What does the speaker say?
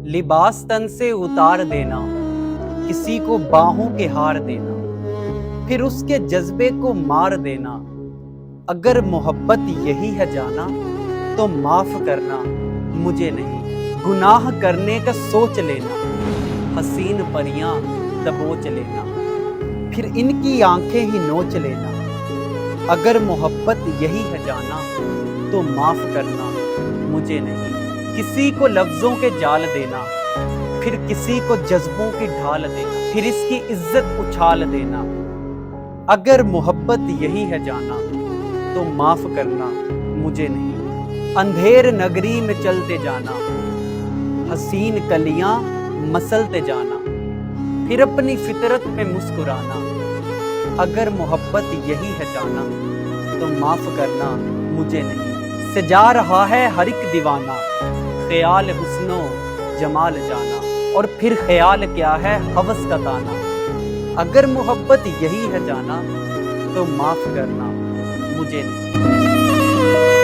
لباس تن سے اتار دینا، کسی کو باہوں کے ہار دینا، پھر اس کے جذبے کو مار دینا۔ اگر محبت یہی ہے جانا تو معاف کرنا مجھے نہیں، گناہ کرنے کا سوچ لینا، حسین پریاں دبوچ لینا، پھر ان کی آنکھیں ہی نوچ لینا۔ اگر محبت یہی ہے جانا تو معاف کرنا مجھے نہیں، کسی کو لفظوں کے جال دینا، پھر کسی کو جذبوں کی ڈھال دینا، پھر اس کی عزت اچھال دینا۔ اگر محبت یہی ہے جانا تو معاف کرنا مجھے نہیں، اندھیر نگری میں چلتے جانا، حسین کلیاں مسلتے جانا، پھر اپنی فطرت پہ مسکرانا۔ اگر محبت یہی ہے جانا تو معاف کرنا مجھے نہیں، سجا رہا ہے ہر ایک دیوانہ خیال حسن و جمال جانا، اور پھر خیال کیا ہے ہوس کا تانا۔ اگر محبت یہی ہے جانا تو معاف کرنا مجھے نہیں۔